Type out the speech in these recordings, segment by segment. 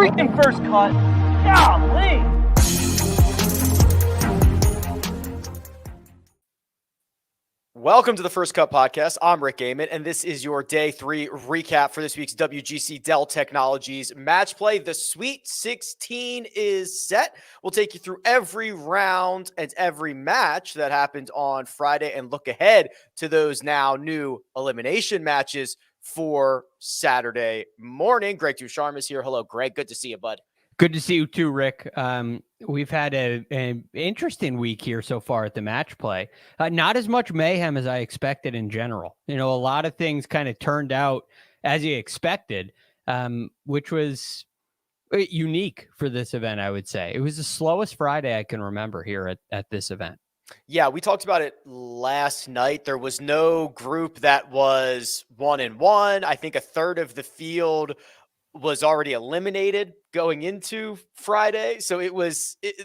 freaking first cut. Golly. Welcome to the First Cut Podcast. I'm Rick Gehman, and this is your Day 3 recap for this week's WGC Dell Technologies match play. The Sweet 16 is set. We'll take you through every round and every match that happened on Friday and look ahead to those now new elimination matches for Saturday morning. Greg DuCharme is here. Hello, Greg. Good to see you, bud. Good to see you too, Rick. We've had an interesting week here so far at the match play. Not as much mayhem as I expected in general. You know, a lot of things kind of turned out as you expected, which was unique for this event, I would say. It was the slowest Friday I can remember here at this event. Yeah, we talked about it last night. There was no group that was 1-1. I think a third of the field was already eliminated going into Friday. So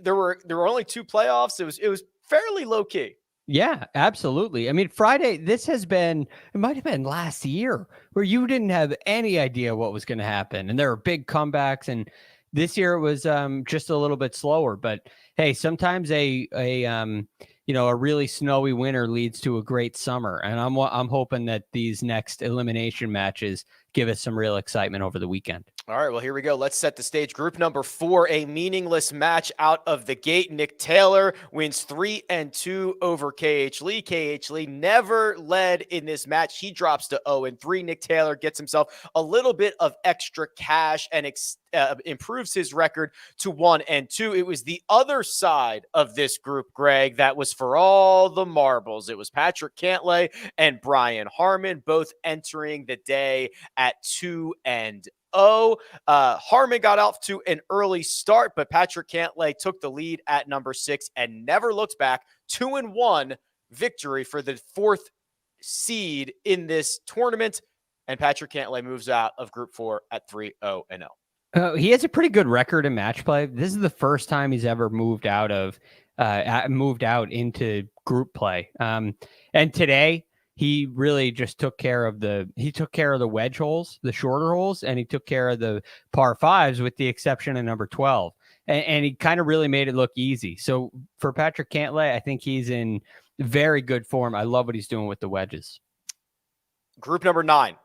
there were only 2 playoffs. It was fairly low key. Yeah, absolutely. I mean, Friday, it might have been last year where you didn't have any idea what was going to happen. And there were big comebacks. And this year it was just a little bit slower. But hey, sometimes a really snowy winter leads to a great summer. And I'm hoping that these next elimination matches give us some real excitement over the weekend. All right, well, here we go. Let's set the stage. Group number 4, a meaningless match out of the gate. Nick Taylor wins 3-2 over KH Lee. KH Lee never led in this match. He drops to 0-3. Nick Taylor gets himself a little bit of extra cash and improves his record to 1-2. It was the other side of this group, Greg, that was for all the marbles. It was Patrick Cantlay and Brian Harmon both entering the day at 2-0. Harmon got off to an early start, but Patrick Cantlay took the lead at number 6 and never looked back. 2-1 victory for the 4th seed in this tournament. And Patrick Cantlay moves out of Group 4 at 3-0-0. He has a pretty good record in match play. This is the first time he's ever moved out into group play. And today, he really just took care of the wedge holes, the shorter holes, and he took care of the par 5s with the exception of number 12. And he kind of really made it look easy. So for Patrick Cantlay, I think he's in very good form. I love what he's doing with the wedges. Group number 9.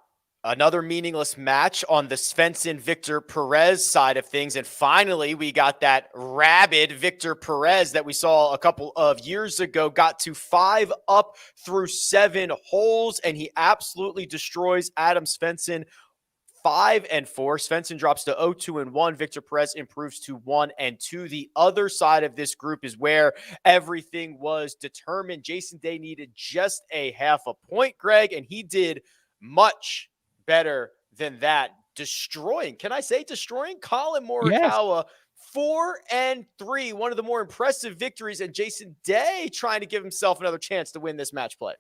Another meaningless match on the Svensson-Victor Perez side of things. And finally, we got that rabid Victor Perez that we saw a couple of years ago. Got to 5 up through 7 holes, and he absolutely destroys Adam Svensson 5-4. Svensson drops to 0-2-1. Victor Perez improves to 1-2. The other side of this group is where everything was determined. Jason Day needed just a half a point, Greg, and he did much better than that, destroying Colin Morikawa. Yes. 4-3, one of the more impressive victories, and Jason Day trying to give himself another chance to win this match play.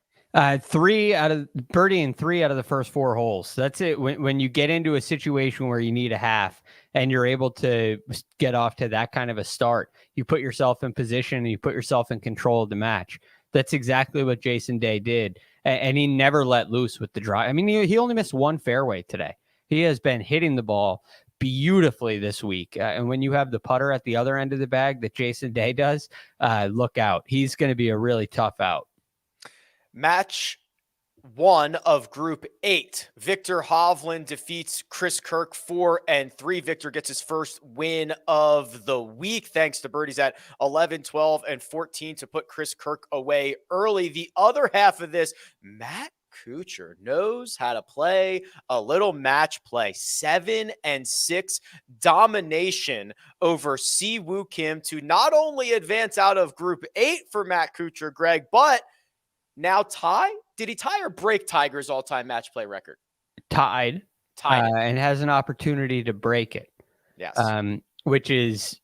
3 out of birdie and 3 out of the first 4 holes. That's it. When you get into a situation where you need a half and you're able to get off to that kind of a start, you put yourself in position and you put yourself in control of the match. That's exactly what Jason Day did. And he never let loose with the drive. I mean, he only missed 1 fairway today. He has been hitting the ball beautifully this week. And when you have the putter at the other end of the bag that Jason Day does, look out. He's going to be a really tough out. Match 1 of Group 8. Victor Hovland defeats Chris Kirk 4-3. Victor gets his first win of the week thanks to birdies at 11, 12, and 14 to put Chris Kirk away early. The other half of this, Matt Kuchar knows how to play a little match play. 7-6 domination over Siwoo Kim to not only advance out of Group 8 for Matt Kuchar, Greg, but now tie. Did he tie or break Tiger's all-time match play record? Tied and has an opportunity to break it. Yes. Which is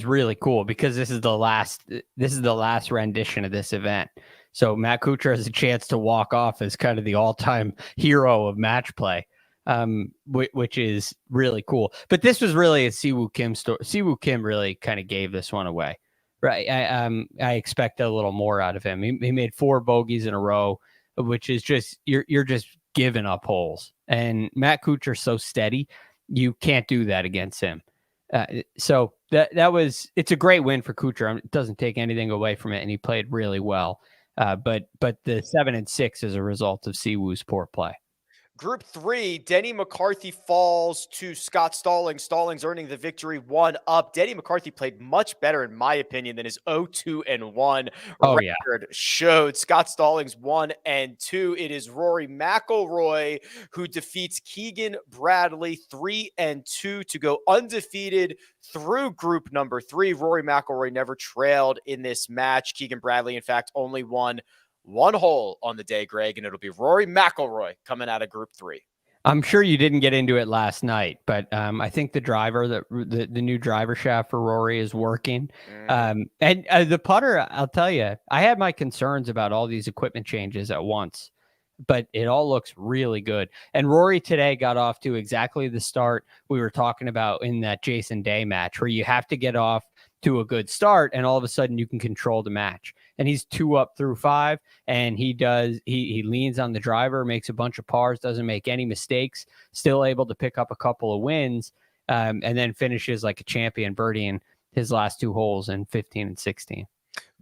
really cool because this is the last rendition of this event. So Matt Kuchar has a chance to walk off as kind of the all-time hero of match play, which is really cool. But this was really a Siwoo Kim story. Siwoo Kim really kind of gave this one away. Right. I expect a little more out of him. He made 4 bogeys in a row, which is just, you're just giving up holes. And Matt Kuchar's so steady, you can't do that against him. So it's a great win for Kuchar. It doesn't take anything away from it, and he played really well. But the 7-6 is a result of Siwoo's poor play. Group 3, Denny McCarthy falls to Scott Stallings. Stallings earning the victory, 1-up. Denny McCarthy played much better, in my opinion, than his 0-2-1 record showed. Scott Stallings 1-2. It is Rory McIlroy who defeats Keegan Bradley 3-2 to go undefeated through group number 3. Rory McIlroy never trailed in this match. Keegan Bradley, in fact, only won one hole on the day, Greg, and it'll be Rory McIlroy coming out of group 3. I'm sure you didn't get into it last night, but I think the driver, the new driver shaft for Rory is working. And the putter, I'll tell you, I had my concerns about all these equipment changes at once, but it all looks really good. And Rory today got off to exactly the start we were talking about in that Jason Day match, where you have to get off to a good start, and all of a sudden you can control the match. And he's 2 up through 5, and he leans on the driver, makes a bunch of pars, doesn't make any mistakes, still able to pick up a couple of wins, and then finishes like a champion, birdieing his last 2 holes in 15 and 16.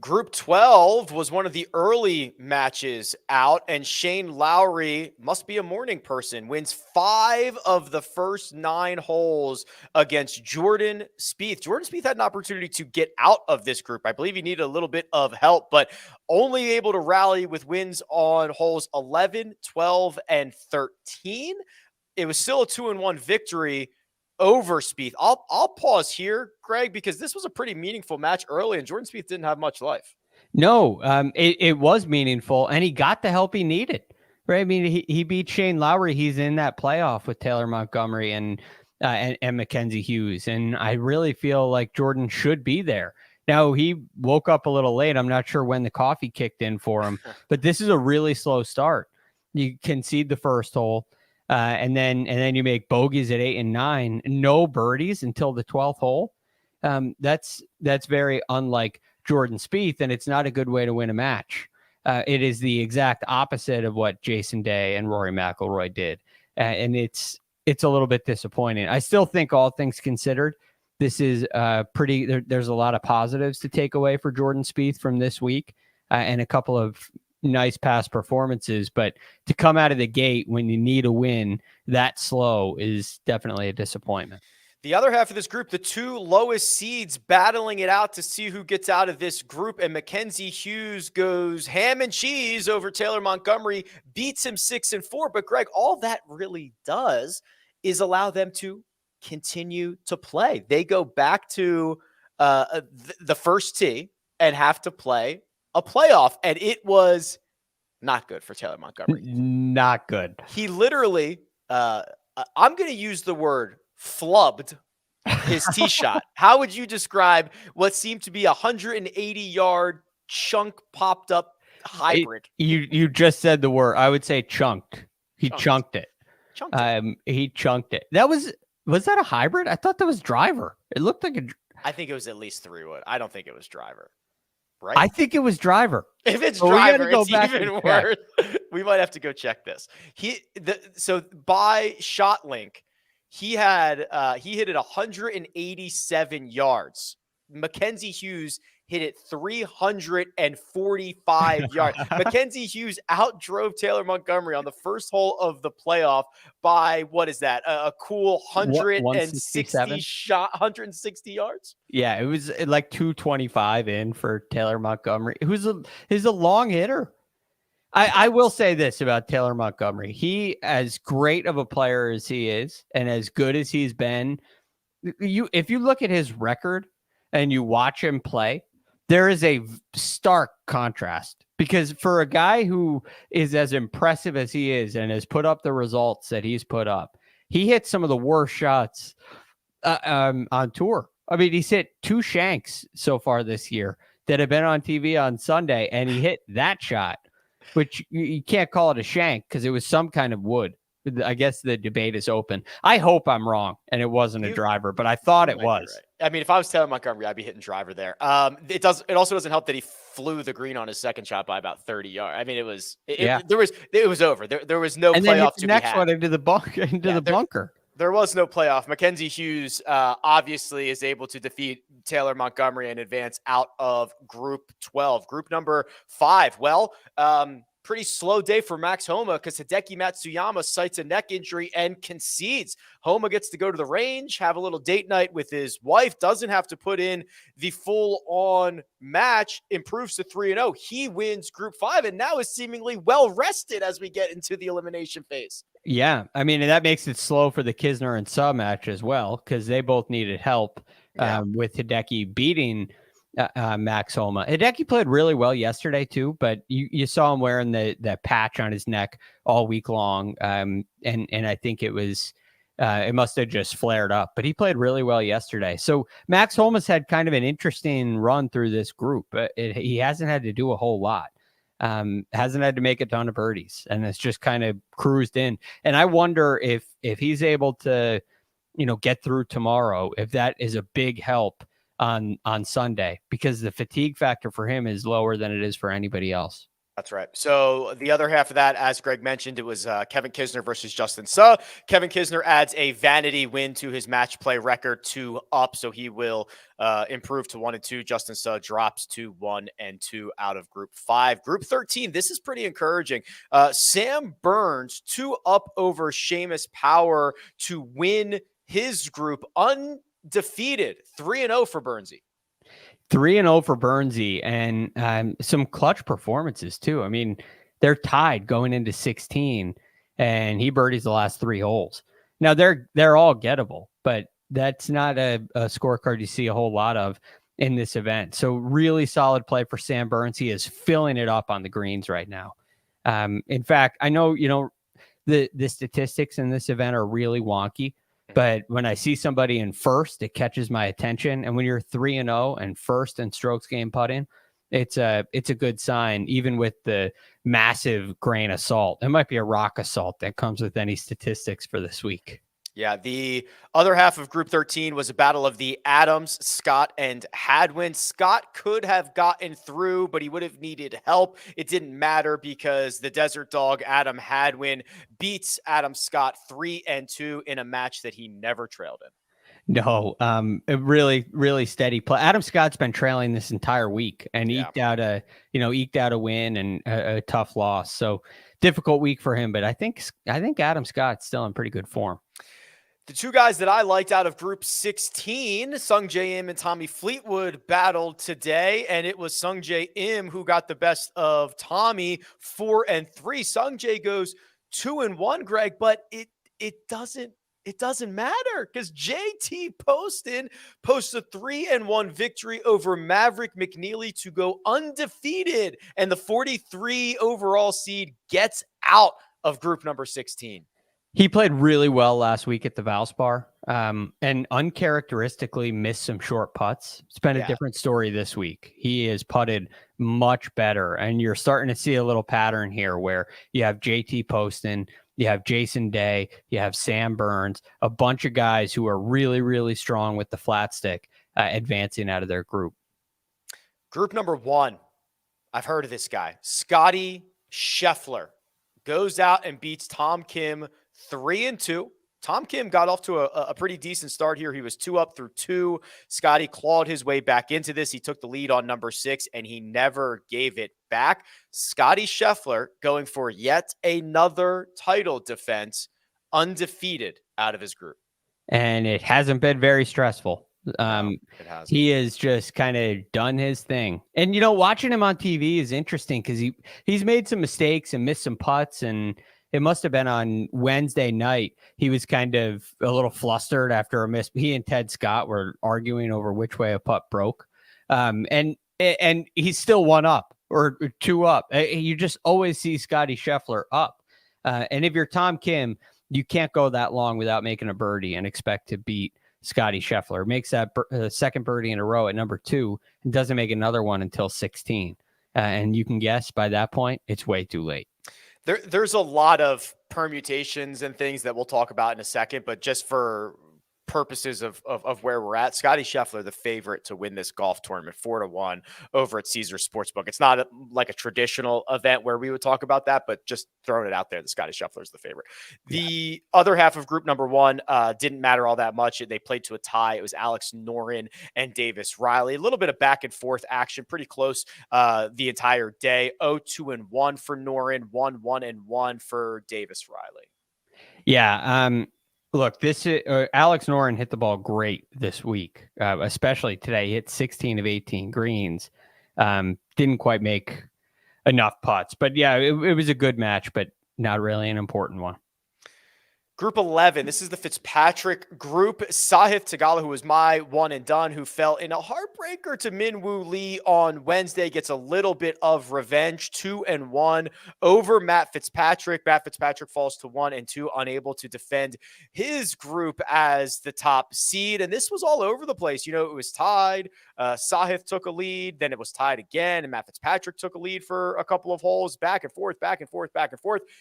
Group 12 was one of the early matches out, and Shane Lowry, must be a morning person, wins 5 of the first 9 holes against Jordan Spieth. Jordan Spieth had an opportunity to get out of this group. I believe he needed a little bit of help, but only able to rally with wins on holes 11, 12, and 13. It was still a 2-1 victory over Spieth. I'll pause here, Greg, because this was a pretty meaningful match early, and Jordan Spieth didn't have much life. No, it was meaningful, and he got the help he needed. Right? I mean, he beat Shane Lowry. He's in that playoff with Taylor Montgomery and Mackenzie Hughes, and I really feel like Jordan should be there. Now, he woke up a little late. I'm not sure when the coffee kicked in for him, but this is a really slow start. You concede the first hole. And then you make bogeys at 8 and 9, no birdies until the 12th hole. That's very unlike Jordan Spieth, and it's not a good way to win a match. It is the exact opposite of what Jason Day and Rory McIlroy did, and it's a little bit disappointing. I still think, all things considered, this is pretty. There's a lot of positives to take away for Jordan Spieth from this week, and a couple of nice past performances, but to come out of the gate when you need a win that slow is definitely a disappointment. The other half of this group, the 2 lowest seeds battling it out to see who gets out of this group, and Mackenzie Hughes goes ham and cheese over Taylor Montgomery, beats him 6-4. But Greg, all that really does is allow them to continue to play. They go back to the first tee and have to play a playoff, and it was not good for Taylor Montgomery. Not good. He literally, I'm going to use the word flubbed his tee shot. How would you describe what seemed to be a 180-yard chunk popped up hybrid? You just said the word. I would say chunked. He chunked it. He chunked it. Was that a hybrid? I thought that was driver. It looked like I think it was at least 3-wood. I don't think it was driver. Right? I think it was driver. If it's driver, it's even worse. We might have to go check this. So by ShotLink, he hit it 187 yards. Mackenzie Hughes hit it 345 yards. Mackenzie Hughes outdrove Taylor Montgomery on the first hole of the playoff by, what is that? A cool 160 yards? Yeah, it was like 225 in for Taylor Montgomery. He's a long hitter. I will say this about Taylor Montgomery. He, as great of a player as he is, and as good as he's been, if you look at his record and you watch him play, there is a stark contrast, because for a guy who is as impressive as he is and has put up the results that he's put up, he hit some of the worst shots on tour. I mean, he's hit 2 shanks so far this year that have been on TV on Sunday, and he hit that shot, which you can't call it a shank because it was some kind of wood. I guess the debate is open. I hope I'm wrong and it wasn't a driver, but I thought it was. Right. I mean, if I was Taylor Montgomery, I'd be hitting driver there. It also doesn't help that he flew the green on his second shot by about 30 yards. I mean, it was over. There was no playoff to be had. And the next one into the bunker. There was no playoff. Mackenzie Hughes obviously is able to defeat Taylor Montgomery and advance out of Group 12. Group number 5. Well, pretty slow day for Max Homa because Hideki Matsuyama cites a neck injury and concedes. Homa gets to go to the range, have a little date night with his wife, doesn't have to put in the full-on match, improves to 3-0. He wins Group 5 and now is seemingly well-rested as we get into the elimination phase. Yeah, I mean, and that makes it slow for the Kisner and Suh match as well, because they both needed help with Hideki beating Max Homa. Hideki played really well yesterday too, but you saw him wearing the patch on his neck all week long, and I think it was it must have just flared up. But he played really well yesterday. So Max Homa's had kind of an interesting run through this group, but he hasn't had to do a whole lot. Hasn't had to make a ton of birdies, and it's just kind of cruised in. And I wonder if he's able to, get through tomorrow, if that is a big help on Sunday, because the fatigue factor for him is lower than it is for anybody else. That's right. So the other half of that, as Greg mentioned, it was Kevin Kisner versus Justin Suh. Kevin Kisner adds a vanity win to his match play record, 2 up. So he will improve to 1-2. Justin Suh drops to 1-2 out of Group 5. Group 13, this is pretty encouraging. Sam Burns 2 up over Seamus Power to win his group undefeated. 3-0 for Burnsy. 3-0 for Burnsy, and some clutch performances too. I mean, they're tied going into 16, and he birdies the last 3 holes. Now they're all gettable, but that's not a scorecard you see a whole lot of in this event. So really solid play for Sam Burns. He is filling it up on the greens right now. In fact, I know the statistics in this event are really wonky. But when I see somebody in first, it catches my attention. And when you're 3-0 and first in strokes gained putting, it's a good sign, even with the massive grain of salt. It might be a rock of salt that comes with any statistics for this week. Yeah, the other half of Group 13 was a battle of the Adams, Scott, and Hadwin. Scott could have gotten through, but he would have needed help. It didn't matter because the Desert Dog, Adam Hadwin, beats Adam Scott 3-2 in a match that he never trailed in. No, a really, really steady play. Adam Scott's been trailing this entire week and eked out a win and a tough loss. So difficult week for him, but I think Adam Scott's still in pretty good form. The 2 guys that I liked out of Group 16, Sung Jae Im and Tommy Fleetwood battled today, and it was Sung Jae Im who got the best of Tommy, 4-3. Sung Jae goes 2-1, Greg, but it doesn't matter because JT Poston posts a 3-1 victory over Maverick McNeely to go undefeated, and the 43 overall seed gets out of Group number 16. He played really well last week at the Valspar, and uncharacteristically missed some short putts. It's been a different story this week. He has putted much better, and you're starting to see a little pattern here where you have JT Poston, you have Jason Day, you have Sam Burns, a bunch of guys who are really, really strong with the flat stick advancing out of their group. Group number 1, I've heard of this guy, Scotty Scheffler, goes out and beats Tom Kim 3-2. Tom Kim got off to a pretty decent start here. He was 2 up through 2. Scotty clawed his way back into this. He took the lead on number 6, and he never gave it back. Scotty Scheffler going for yet another title defense, undefeated out of his group. And it hasn't been very stressful. He has just kind of done his thing. And, watching him on TV is interesting because he's made some mistakes and missed some putts, and it must have been on Wednesday night. He was kind of a little flustered after a miss. He and Ted Scott were arguing over which way a putt broke. And he's still 1 up or 2 up. You just always see Scotty Scheffler up. And if you're Tom Kim, you can't go that long without making a birdie and expect to beat Scotty Scheffler. Makes that second birdie in a row at number 2 and doesn't make another one until 16. And you can guess by that point, it's way too late. There's a lot of permutations and things that we'll talk about in a second, but just for purposes of where we're at, Scotty Scheffler, the favorite to win this golf tournament, 4-1 over at Caesars Sportsbook. It's not like a traditional event where we would talk about that, but just throwing it out there, the Scotty Scheffler is the favorite. The other half of group number one didn't matter all that much. They played to a tie. It was Alex Noren and Davis Riley. A little bit of back and forth action, pretty close the entire day. 0-2-1 for Noren, 1-1-1 for Davis Riley. Yeah. Look, this is, Alex Noren hit the ball great this week, especially today. He hit 16 of 18 greens. Didn't quite make enough putts, but yeah, it was a good match, but not really an important one. Group 11, this is the Fitzpatrick group. Sahith Theegala, who was my one and done, who fell in a heartbreaker to Min Woo Lee on Wednesday, gets a little bit of revenge, 2-1 over Matt Fitzpatrick. Matt Fitzpatrick falls to 1-2, unable to defend his group as the top seed. And this was all over the place. You know, it was tied. Sahith took a lead, then it was tied again, and Matt Fitzpatrick took a lead for a couple of holes, back and forth,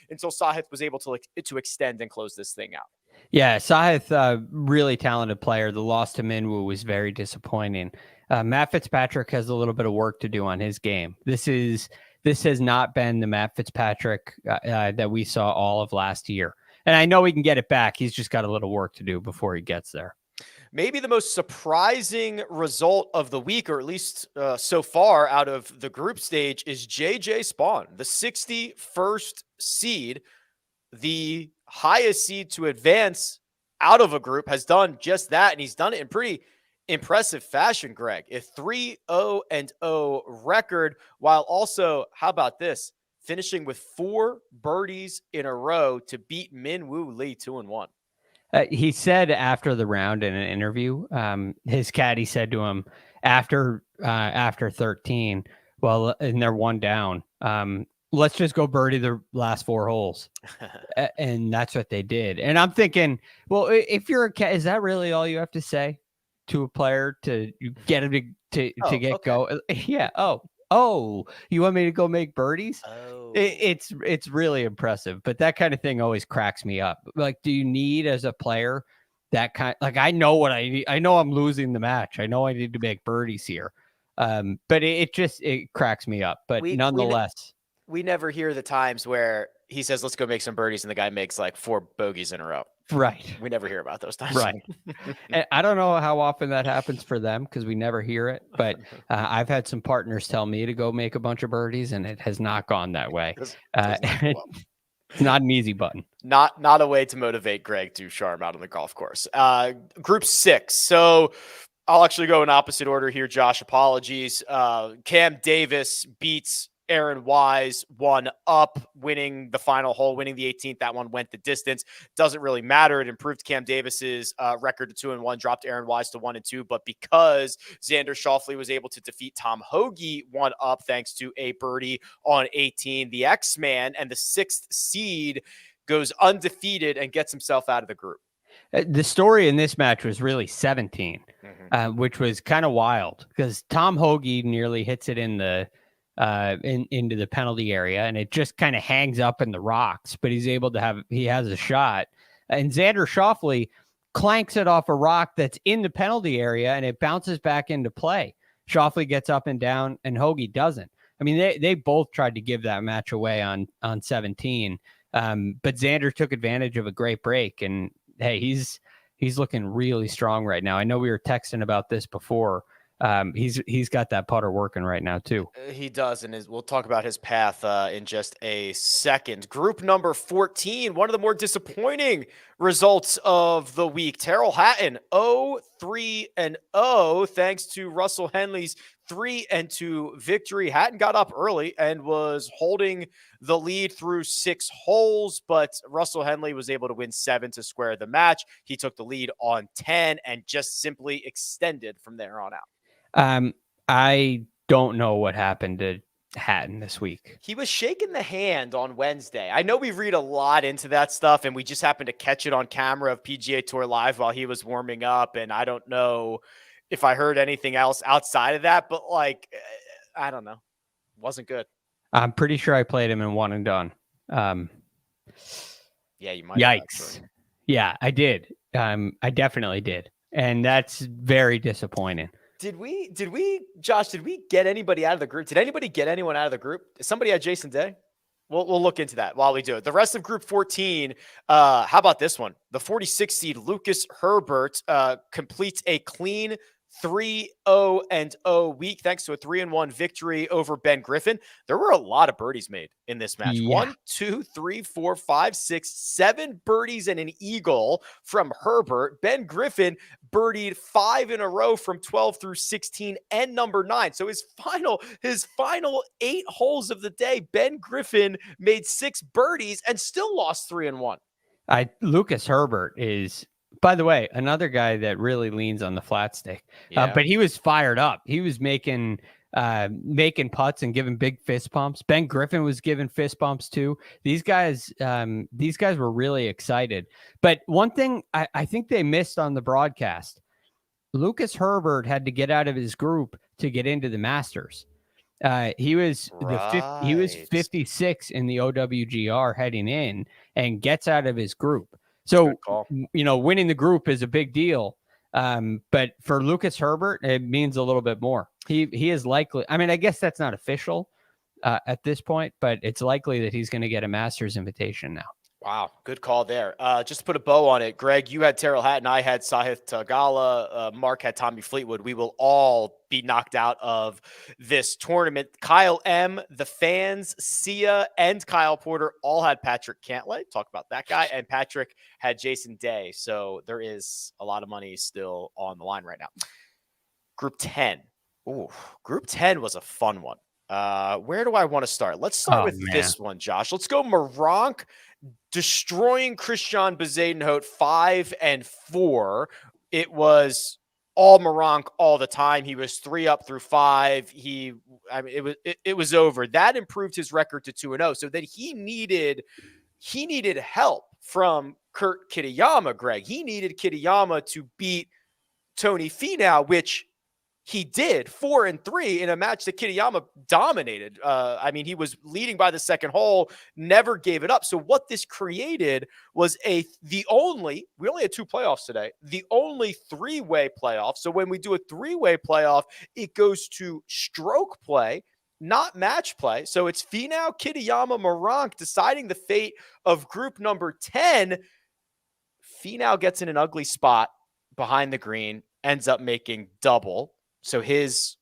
until Sahith was able to extend and close this thing out. Yeah, Sahith, really talented player. The loss to Min Woo was very disappointing. Matt Fitzpatrick has a little bit of work to do on his game. This has not been the Matt Fitzpatrick that we saw all of last year. And I know he can get it back. He's just got a little work to do before he gets there. Maybe the most surprising result of the week, or at least so far out of the group stage, is JJ Spawn, the 61st seed, the highest seed to advance out of a group, has done just that, and he's done it in pretty impressive fashion, Greg. A 3-0-0 record, while also, how about this, finishing with 4 birdies in a row to beat Min Woo Lee 2-1. He said after the round in an interview, his caddy said to him after 13, well, and they're one down, let's just go birdie the last 4 holes. And that's what they did. And I'm thinking, well, if you're is that really all you have to say to a player to get him to get go? Yeah. Oh, you want me to go make birdies? Oh, it's really impressive, but that kind of thing always cracks me up. Like, do you need as a player that kind? Like, I know what I need. I know I'm losing the match. I know I need to make birdies here. But it cracks me up. But nonetheless, we never hear the times where he says, "Let's go make some birdies," and the guy makes like 4 bogeys in a row. Right. We never hear about those times. Right. And I don't know how often that happens for them because we never hear it. But I've had some partners tell me to go make a bunch of birdies, and it has not gone that way. It's not an easy button. Not a way to motivate Greg DuCharme out on the golf course. Group 6. So I'll actually go in opposite order here, Josh. Apologies. Cam Davis beats Aaron Wise, 1 up, winning the final hole, winning the 18th. That one went the distance. Doesn't really matter. It improved Cam Davis's record to 2-1, dropped Aaron Wise to 1-2. But because Xander Schauffele was able to defeat Tom Hoge 1 up, thanks to a birdie on 18, the X-Man and the 6th seed goes undefeated and gets himself out of the group. The story in this match was really 17, which was kind of wild because Tom Hoge nearly hits it in the into the penalty area, and it just kind of hangs up in the rocks, but he has a shot, and Xander Schauffele clanks it off a rock that's in the penalty area, and it bounces back into play. Schauffele gets up and down, and Hoge doesn't. I mean, they both tried to give that match away on 17, but Xander took advantage of a great break, and hey, he's looking really strong right now. I know we were texting about this before. He's got that putter working right now too. He does, and we'll talk about his path in just a second. Group number 14, one of the more disappointing results of the week. Terrell Hatton 0-3-0 thanks to Russell Henley's 3-2 victory. Hatton got up early and was holding the lead through 6 holes, but Russell Henley was able to win 7 to square the match. He took the lead on 10 and just simply extended from there on out. I don't know what happened to Hatton this week. He was shaking the hand on Wednesday. I know we read a lot into that stuff, and we just happened to catch it on camera of PGA Tour Live while he was warming up, and I don't know if I heard anything else outside of that, but like, I don't know. Wasn't good. I'm pretty sure I played him in 1 and done. Yeah, you might. Yikes. Yeah, I did. I definitely did. And that's very disappointing. Josh, did we get anybody out of the group? Did anybody get anyone out of the group? Somebody had Jason Day? We'll look into that while we do it. The rest of Group 14, how about this one? The 46 seed Lucas Herbert completes a clean 3-0-0 week thanks to a 3-1 victory over Ben Griffin. There were a lot of birdies made in this match. Yeah. 1, 2, 3, 4, 5, 6, 7 birdies and an eagle from Herbert. Ben Griffin birdied 5 in a row from 12 through 16 and number 9. So his final 8 holes of the day, Ben Griffin made 6 birdies and still lost 3-1. Lucas Herbert is, by the way, another guy that really leans on the flat stick. Yeah. But he was fired up. He was making putts and giving big fist pumps. Ben Griffin was giving fist bumps too. These guys were really excited. But one thing I think they missed on the broadcast, Lucas Herbert had to get out of his group to get into the Masters. He was 56 in the OWGR heading in and gets out of his group. So, winning the group is a big deal. But for Lucas Herbert, it means a little bit more. He is likely, I mean, I guess that's not official at this point, but it's likely that he's going to get a Masters invitation now. Wow, good call there. Just to put a bow on it, Greg, you had Terrell Hatton, I had Sahith Tagala, Mark had Tommy Fleetwood. We will all be knocked out of this tournament. Kyle M., the fans, Sia, and Kyle Porter all had Patrick Cantlay. Talk about that guy. And Patrick had Jason Day. So there is a lot of money still on the line right now. Group 10. Ooh, Group 10 was a fun one. Where do I want to start? Let's start with this one, Josh. Let's go Meronk destroying Christian Bezuidenhout 5-4. It was all Meronk all the time. He was 3 up through 5. It was over. That improved his record to 2-0. So then he needed help from Kurt Kitayama, Greg. He needed Kitayama to beat Tony Finau, which he did 4-3 in a match that Kitayama dominated. He was leading by the second hole, never gave it up. So what this created was we only had 2 playoffs today, the only 3-way playoff. So when we do a 3-way playoff, it goes to stroke play, not match play. So it's Finau, Kitayama, Meronk deciding the fate of group number 10. Finau gets in an ugly spot behind the green, ends up making double. So his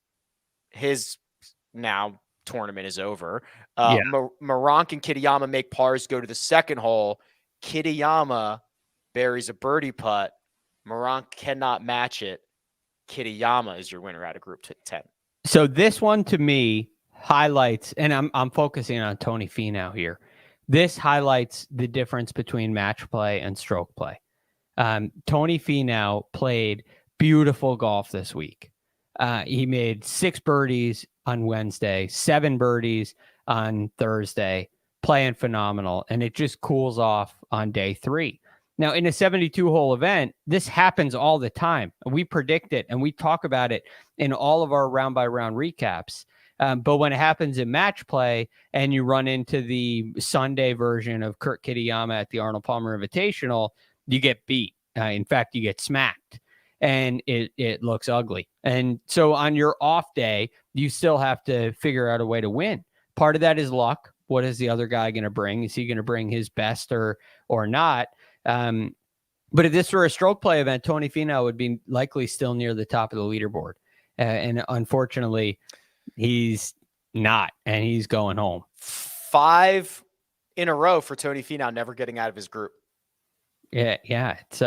now tournament is over. Meronk and Kitayama make pars, go to the second hole. Kitayama buries a birdie putt. Meronk cannot match it. Kitayama is your winner out of Group 10. So this one to me highlights, and I'm focusing on Tony Finau here. This highlights the difference between match play and stroke play. Tony Finau played beautiful golf this week. He made 6 birdies on Wednesday, 7 birdies on Thursday, playing phenomenal. And it just cools off on day 3. Now, in a 72-hole event, this happens all the time. We predict it and we talk about it in all of our round-by-round recaps. But when it happens in match play and you run into the Sunday version of Kurt Kitayama at the Arnold Palmer Invitational, you get beat. In fact, you get smacked. And it looks ugly. And so on your off day, you still have to figure out a way to win. Part of that is luck. What is the other guy going to bring? Is he going to bring his best or not? But if this were a stroke play event, Tony Finau would be likely still near the top of the leaderboard. And unfortunately, he's not, and he's going home. 5 in a row for Tony Finau, never getting out of his group. Yeah. It's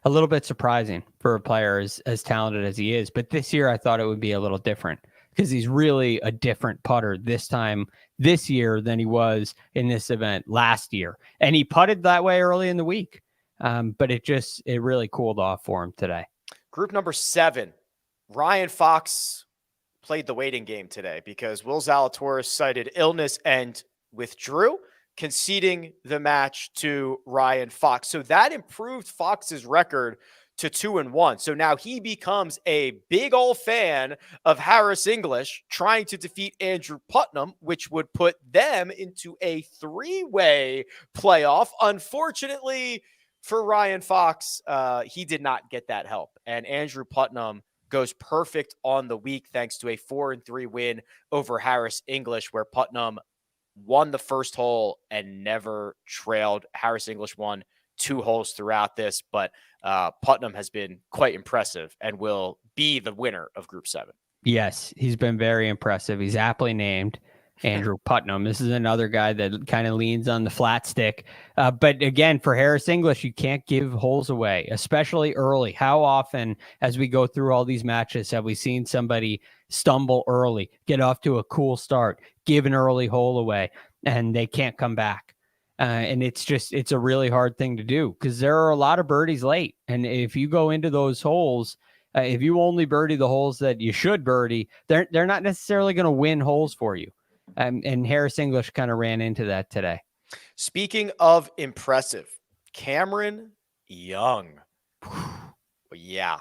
a little bit surprising for a player as talented as he is. But this year, I thought it would be a little different because he's really a different putter this year than he was in this event last year. And he putted that way early in the week. But it really cooled off for him today. Group number 7, Ryan Fox played the waiting game today because Will Zalatoris cited illness and withdrew, conceding the match to Ryan Fox. So that improved Fox's record to 2-1. So now he becomes a big old fan of Harris English trying to defeat Andrew Putnam, which would put them into a 3-way playoff. Unfortunately, for Ryan Fox, he did not get that help. And Andrew Putnam goes perfect on the week thanks to a 4-3 win over Harris English, where Putnam won the first hole and never trailed. Harris English won 2 holes throughout this, but Putnam has been quite impressive and will be the winner of Group 7. Yes, he's been very impressive. He's aptly named Andrew Putnam. This is another guy that kind of leans on the flat stick. But again, for Harris English, you can't give holes away, especially early. How often, as we go through all these matches, have we seen somebody stumble early, get off to a cool start, give an early hole away, and they can't come back? And it's a really hard thing to do because there are a lot of birdies late. And if you go into those holes, if you only birdie the holes that you should birdie, they're not necessarily going to win holes for you. And Harris English kind of ran into that today. Speaking of impressive, Cameron Young. Yeah.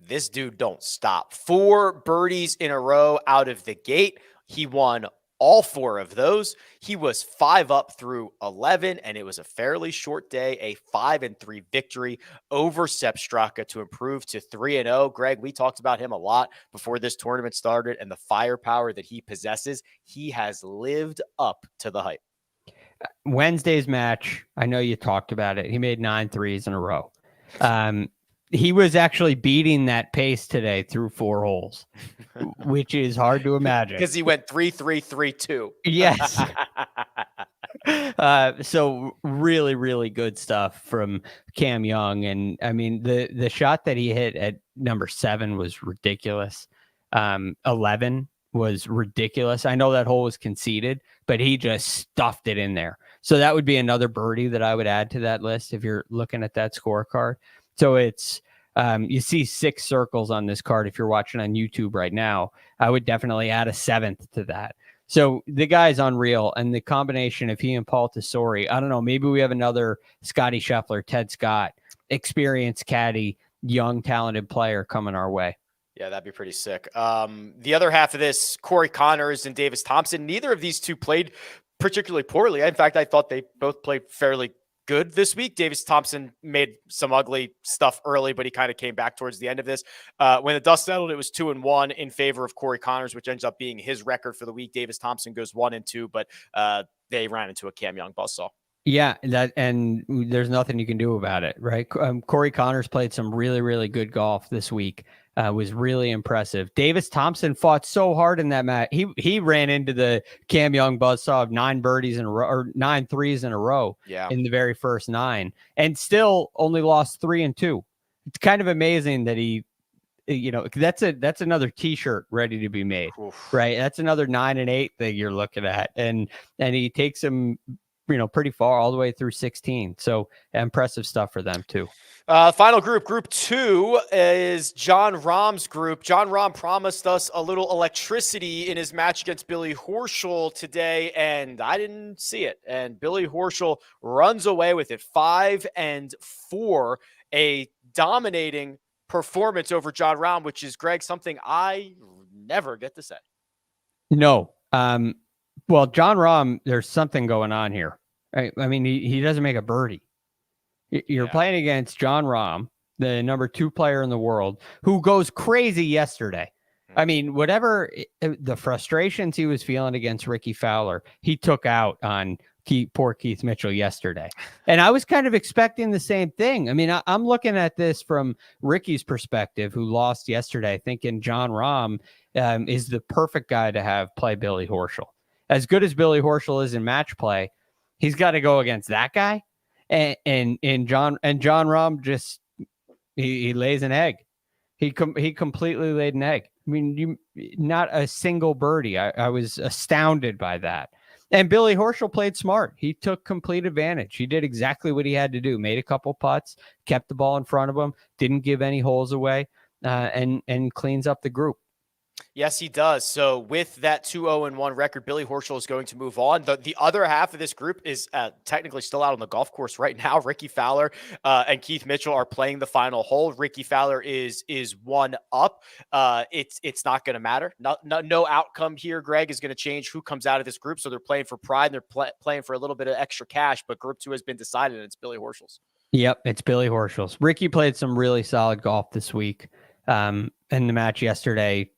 This dude don't stop. 4 birdies in a row out of the gate. He won all 4 of those. He was 5 up through 11, and it was a fairly short day, a 5-3 victory over Sepp Straka to improve to 3-0. Greg, we talked about him a lot before this tournament started and the firepower that he possesses. He has lived up to the hype. Wednesday's match, I know you talked about it. He made 9 threes in a row. He was actually beating that pace today through 4 holes, which is hard to imagine. Because he went 3-3-3-2. Yes. So really, really good stuff from Cam Young. And I mean, the shot that he hit at number 7 was ridiculous. 11 was ridiculous. I know that hole was conceded, but he just stuffed it in there. So that would be another birdie that I would add to that list if you're looking at that scorecard. So it's, you see 6 circles on this card. If you're watching on YouTube right now, I would definitely add a 7th to that. So the guy's unreal. And the combination of he and Paul Tesori, I don't know, maybe we have another Scotty Scheffler, Ted Scott, experienced caddy, young, talented player coming our way. Yeah, that'd be pretty sick. The other half of this, Corey Connors and Davis Thompson, neither of these two played particularly poorly. In fact, I thought they both played fairly good this week. Davis Thompson made some ugly stuff early, but he kind of came back towards the end of this. When the dust settled, it was 2-1 in favor of Corey Connors, which ends up being his record for the week. Davis Thompson goes 1-2, but they ran into a Cam Young buzzsaw. Yeah, and there's nothing you can do about it, right? Corey Connors played some really, really good golf this week. Was really impressive. Davis Thompson fought so hard in that match. He ran into the Cam Young buzzsaw of 9 birdies in a row, or 9 threes in a row. Yeah. In the very first 9, and still only lost 3-2. It's kind of amazing that he, that's another T-shirt ready to be made. Oof. Right? That's another 9 and 8 that you're looking at, and he takes him, pretty far all the way through 16. So impressive stuff for them too. Final group 2 is John Rahm's group. John Rahm promised us a little electricity in his match against Billy Horschel today, and I didn't see it. And Billy Horschel runs away with it, 5-4, a dominating performance over John Rahm, which is, Greg, something I never get to say. No. Well, John Rahm, there's something going on here. Right? I mean, he doesn't make a birdie. You're playing against John Rahm, the number 2 player in the world, who goes crazy yesterday. I mean, whatever the frustrations he was feeling against Ricky Fowler, he took out on poor Keith Mitchell yesterday. And I was kind of expecting the same thing. I mean, I'm looking at this from Ricky's perspective, who lost yesterday, thinking John Rahm is the perfect guy to have play Billy Horschel. As good as Billy Horschel is in match play, he's got to go against that guy. And John Rahm just he lays an egg. He completely laid an egg. I mean, not a single birdie. I was astounded by that. And Billy Horschel played smart. He took complete advantage. He did exactly what he had to do. Made a couple putts, kept the ball in front of him, didn't give any holes away, and cleans up the group. Yes, he does. So with that 2-0-1 record, Billy Horschel is going to move on. The other half of this group is technically still out on the golf course right now. Ricky Fowler and Keith Mitchell are playing the final hole. Ricky Fowler is one up. It's not going to matter. No outcome here, Greg, is going to change who comes out of this group. So they're playing for pride, and they're playing for a little bit of extra cash. But Group 2 has been decided, and it's Billy Horschel's. Yep, it's Billy Horschel's. Ricky played some really solid golf this week. And the match yesterday,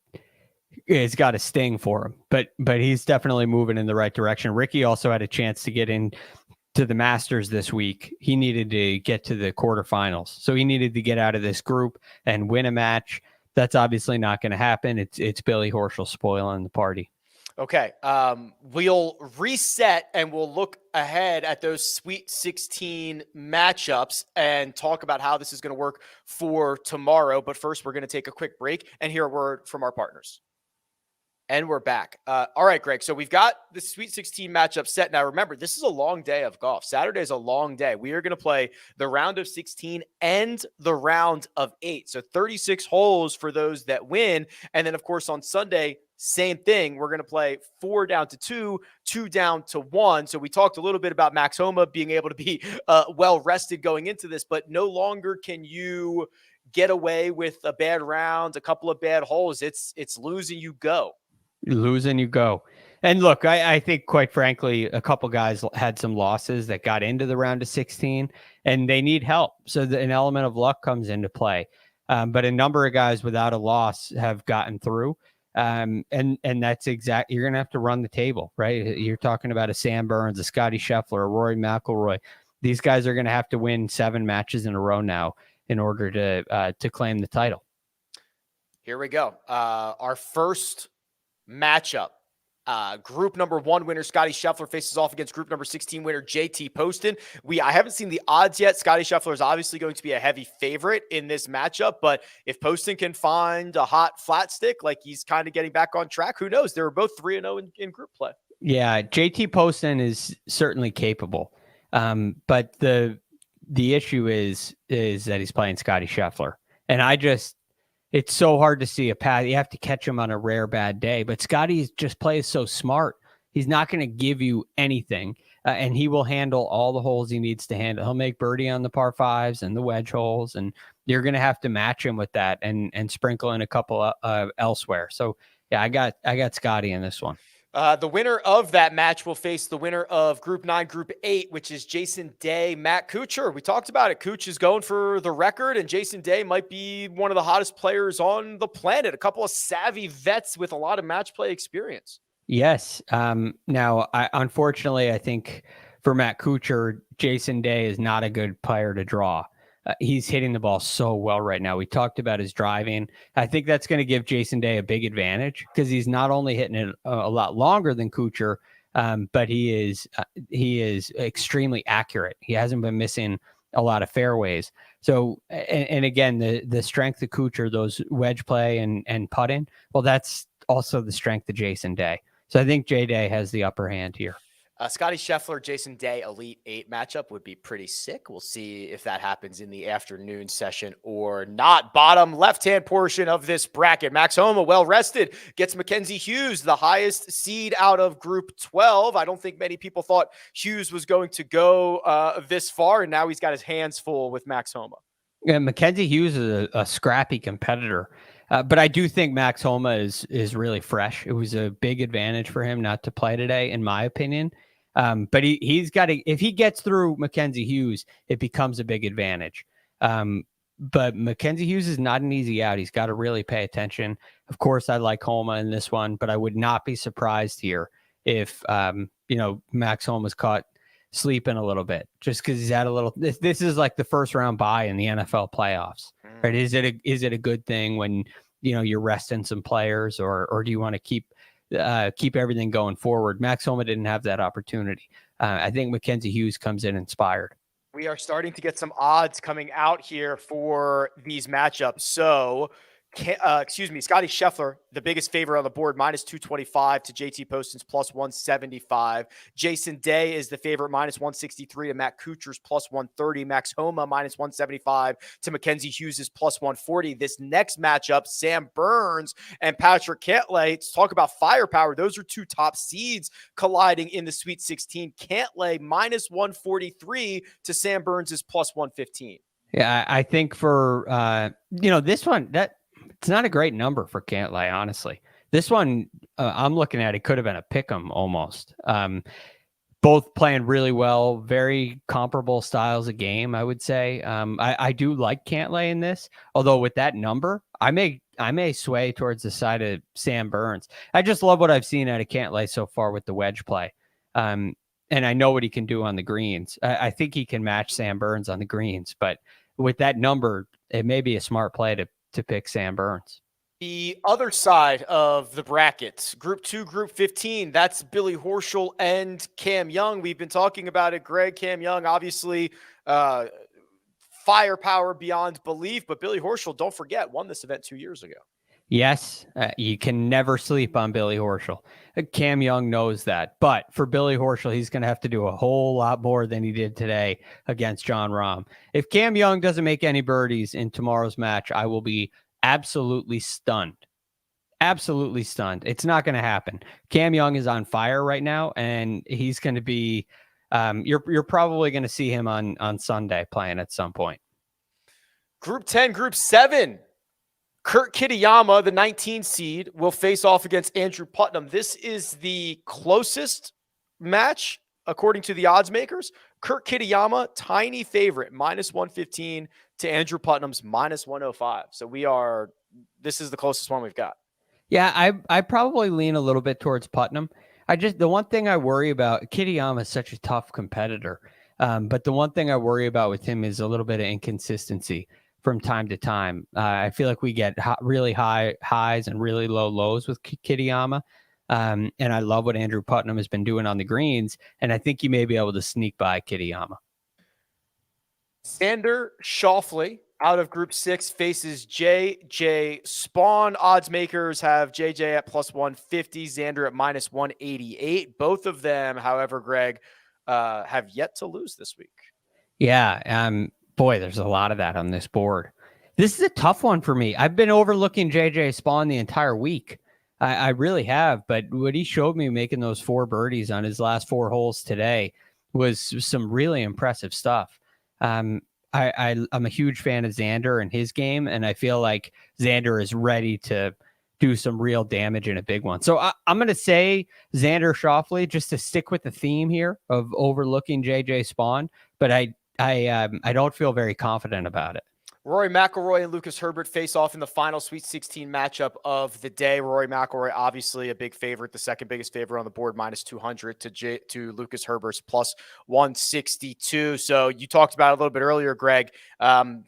it's got a sting for him, but he's definitely moving in the right direction. Ricky also had a chance to get in to the Masters this week. He needed to get to the quarterfinals, so he needed to get out of this group and win a match. That's obviously not going to happen. It's Billy Horschel spoiling the party. Okay, we'll reset and we'll look ahead at those Sweet 16 matchups and talk about how this is going to work for tomorrow. But first, we're going to take a quick break and hear a word from our partners. And we're back. All right, Greg. So we've got the Sweet 16 matchup set. Now, remember, this is a long day of golf. Saturday is a long day. We are going to play the round of 16 and the round of 8. So 36 holes for those that win. And then, of course, on Sunday, same thing. We're going to play 4 down to 2, 2 down to 1. So we talked a little bit about Max Homa being able to be well rested going into this, but no longer can you get away with a bad round, a couple of bad holes. It's losing, you go. Losing, you go. And look, I think, quite frankly, a couple guys had some losses that got into the round of 16, and they need help. So an element of luck comes into play. But a number of guys without a loss have gotten through. And that's exactly, you're going to have to run the table, right? You're talking about a Sam Burns, a Scotty Scheffler, a Rory McIlroy. These guys are going to have to win 7 matches in a row now in order to claim the title. Here we go. Our first matchup. Group number 1 winner Scotty Scheffler faces off against group number 16 winner JT Poston. I haven't seen the odds yet. Scotty Scheffler is obviously going to be a heavy favorite in this matchup, but if Poston can find a hot flat stick, like he's kind of getting back on track, who knows? They were both 3-0 in group play. Yeah, JT Poston is certainly capable, but the issue is that he's playing Scotty Scheffler, and it's so hard to see a path. You have to catch him on a rare bad day. But Scotty just plays so smart. He's not going to give you anything, and he will handle all the holes he needs to handle. He'll make birdie on the par 5s and the wedge holes, and you're going to have to match him with that and sprinkle in a couple elsewhere. So, yeah, I got Scotty in this one. The winner of that match will face the winner of Group 9, Group 8, which is Jason Day, Matt Kuchar. We talked about it. Kuch is going for the record, and Jason Day might be one of the hottest players on the planet. A couple of savvy vets with a lot of match play experience. Yes. Now, unfortunately, I think for Matt Kuchar, Jason Day is not a good player to draw. He's hitting the ball so well right now. We talked about his driving. I think that's going to give Jason Day a big advantage because he's not only hitting it a lot longer than Kuchar, but he is extremely accurate. He hasn't been missing a lot of fairways. So, and again, the strength of Kuchar, those wedge play and putting, well, that's also the strength of Jason Day. So I think J Day has the upper hand here. Scotty Scheffler, Jason Day, Elite 8 matchup would be pretty sick. We'll see if that happens in the afternoon session or not. Bottom left-hand portion of this bracket. Max Homa, well rested, gets Mackenzie Hughes, the highest seed out of Group 12. I don't think many people thought Hughes was going to go this far, and now he's got his hands full with Max Homa. Yeah, Mackenzie Hughes is a scrappy competitor. But I do think Max Homa is really fresh. It was a big advantage for him not to play today, in my opinion. But he's got to, if he gets through Mackenzie Hughes, it becomes a big advantage. But Mackenzie Hughes is not an easy out. He's got to really pay attention. Of course, I like Homa in this one, but I would not be surprised here if, Max Homa's caught sleeping a little bit just because he's had a little, this is like the first round bye in the NFL playoffs, right? Is it a good thing when, you're resting some players or do you want to keep everything going forward? Max Homa didn't have that opportunity. I think Mackenzie Hughes comes in inspired. We are starting to get some odds coming out here for these matchups. So Scotty Scheffler, the biggest favorite on the board, minus 225 to JT Poston's plus 175. Jason Day is the favorite, minus 163 to Matt Kuchar's plus 130. Max Homa, minus 175 to Mackenzie Hughes's plus 140. This next matchup, Sam Burns and Patrick Cantlay. Let's talk about firepower. Those are two top seeds colliding in the Sweet 16. Cantlay, minus 143 to Sam Burns's plus 115. Yeah, I think for, this one, it's not a great number for Cantlay, honestly. This one, I'm looking at, it could have been a pick 'em almost. Both playing really well, very comparable styles of game, I would say. I do like Cantlay in this, although with that number, I may sway towards the side of Sam Burns. I just love what I've seen out of Cantlay so far with the wedge play. And I know what he can do on the greens. I think he can match Sam Burns on the greens, but with that number, it may be a smart play to pick Sam Burns. The other side of the bracket, Group 2, Group 15, that's Billy Horschel and Cam Young. We've been talking about it, Greg. Cam Young, obviously, firepower beyond belief, but Billy Horschel, don't forget, won this event 2 years ago. Yes, you can never sleep on Billy Horschel. Cam Young knows that. But for Billy Horschel, he's going to have to do a whole lot more than he did today against Jon Rahm. If Cam Young doesn't make any birdies in tomorrow's match, I will be absolutely stunned. Absolutely stunned. It's not going to happen. Cam Young is on fire right now, and he's going to be you're probably going to see him on Sunday playing at some point. Group 10, Group 7. Kurt Kitayama, the 19 seed, will face off against Andrew Putnam. This is the closest match, according to the odds makers. Kurt Kitayama, tiny favorite, minus 115 to Andrew Putnam's minus 105. So this is the closest one we've got. Yeah, I probably lean a little bit towards Putnam. The one thing I worry about, Kitayama is such a tough competitor. But the one thing I worry about with him is a little bit of inconsistency from time to time. I feel like we get really high highs and really low lows with Kitayama. And I love what Andrew Putnam has been doing on the greens. And I think you may be able to sneak by Kitayama. Xander Schauffele out of Group 6 faces J.J. Spawn. Odds makers have J.J. at plus 150, Xander at minus 188. Both of them, however, Greg, have yet to lose this week. Yeah, boy, there's a lot of that on this board. This is a tough one for me. I've been overlooking J.J. Spawn the entire week. I really have, but what he showed me making those 4 birdies on his last 4 holes today was some really impressive stuff. I'm a huge fan of Xander and his game, and I feel like Xander is ready to do some real damage in a big one. So I'm going to say Xander Schauffele just to stick with the theme here of overlooking J.J. Spawn, but I don't feel very confident about it. Rory McIlroy and Lucas Herbert face off in the final Sweet 16 matchup of the day. Rory McIlroy, obviously a big favorite, the second biggest favorite on the board, minus 200 to Lucas Herbert's plus 162. So you talked about it a little bit earlier, Greg.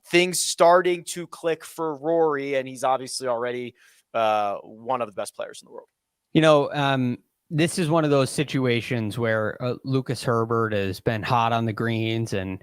Things starting to click for Rory, and he's obviously already one of the best players in the world. This is one of those situations where Lucas Herbert has been hot on the greens and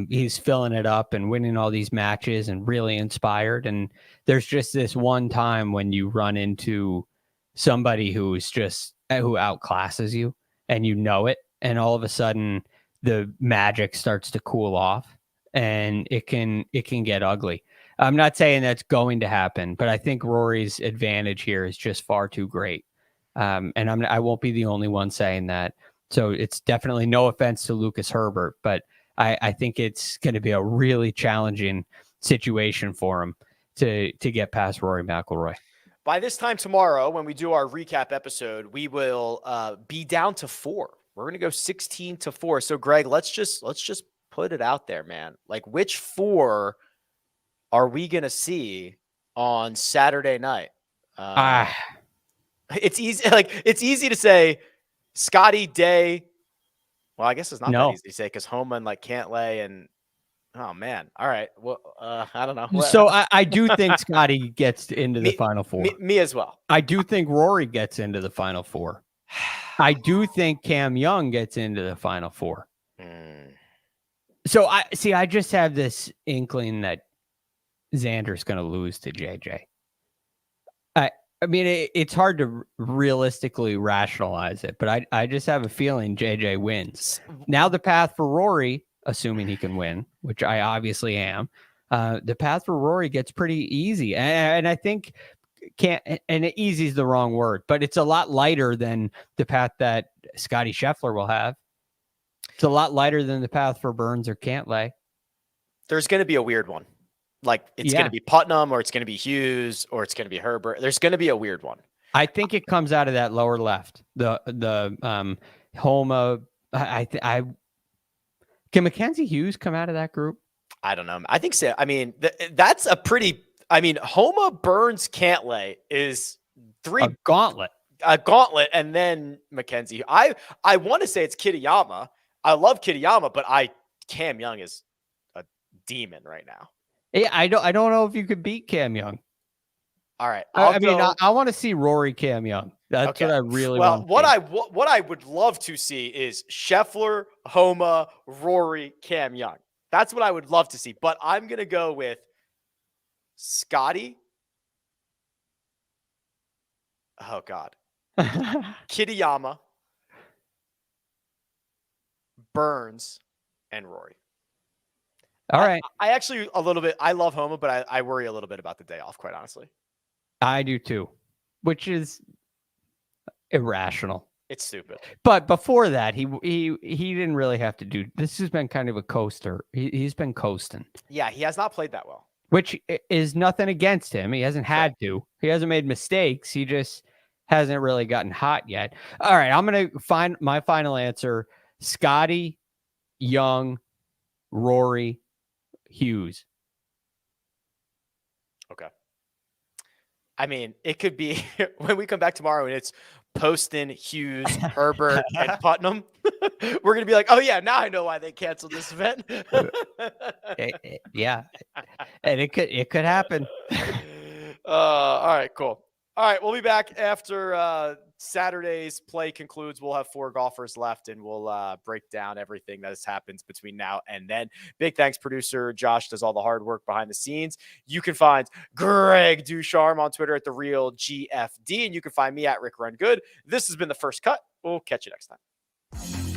he's filling it up and winning all these matches and really inspired. And there's just this one time when you run into somebody who outclasses you and you know it. And all of a sudden the magic starts to cool off and it can get ugly. I'm not saying that's going to happen, but I think Rory's advantage here is just far too great. And I won't be the only one saying that. So it's definitely no offense to Lucas Herbert, but I think it's going to be a really challenging situation for him to get past Rory McIlroy. By this time tomorrow, when we do our recap episode, we will be down to 4. We're going to go 16-4. So Greg, let's just put it out there, man. Like, which 4 are we going to see on Saturday night? It's easy to say Scotty Day. Well, I guess it's not that easy to say because Homa and Cantlay and oh man. All right. Well, I don't know. So I do think Scotty gets into the final 4. Me as well. I do think Rory gets into the final 4. I do think Cam Young gets into the final 4. So I just have this inkling that Xander's going to lose to JJ. I mean, it's hard to realistically rationalize it, but I just have a feeling JJ wins. Now the path for Rory, assuming he can win, which I obviously am, the path for Rory gets pretty easy. And I think easy is the wrong word, but it's a lot lighter than the path that Scotty Scheffler will have. It's a lot lighter than the path for Burns or Cantlay. There's going to be a weird one. Like it's going to be Putnam, or it's going to be Hughes, or it's going to be Herbert. There's going to be a weird one. I think it comes out of that lower left. The Homa. Can Mackenzie Hughes come out of that group? I don't know. I think so. I mean, that's a pretty. I mean, Homa, Burns, Cantlay is a gauntlet, and then Mackenzie. I want to say it's Kitayama. I love Kitayama, but Cam Young is a demon right now. Yeah, I don't know if you could beat Cam Young. All right. I want to see Rory Cam Young. That's what I really want. Well, what I would love to see is Scheffler, Homa, Rory, Cam Young. That's what I would love to see. But I'm going to go with Scotty. Oh, God. Kitayama, Burns, and Rory. All right. I actually I love Homa, but I worry a little bit about the day off, quite honestly. I do too, which is irrational. It's stupid. But before that, he didn't really have to do. This has been kind of a coaster. He's been coasting. Yeah, he has not played that well. Which is nothing against him. He hasn't had to. He hasn't made mistakes. He just hasn't really gotten hot yet. All right, I'm going to find my final answer. Scotty, Young, Rory, Hughes. Okay. I mean, it could be when we come back tomorrow and it's Poston, Hughes, Herbert, and Putnam. We're going to be like, oh, yeah, now I know why they canceled this event. Yeah. And it could happen. All right, cool. All right, we'll be back after Saturday's play concludes. We'll have 4 golfers left, and we'll break down everything that has happened between now and then. Big thanks, producer Josh does all the hard work behind the scenes. You can find Greg DuCharme on Twitter at @TheRealGFD, and you can find me at Rick Run Good. This has been The First Cut. We'll catch you next time.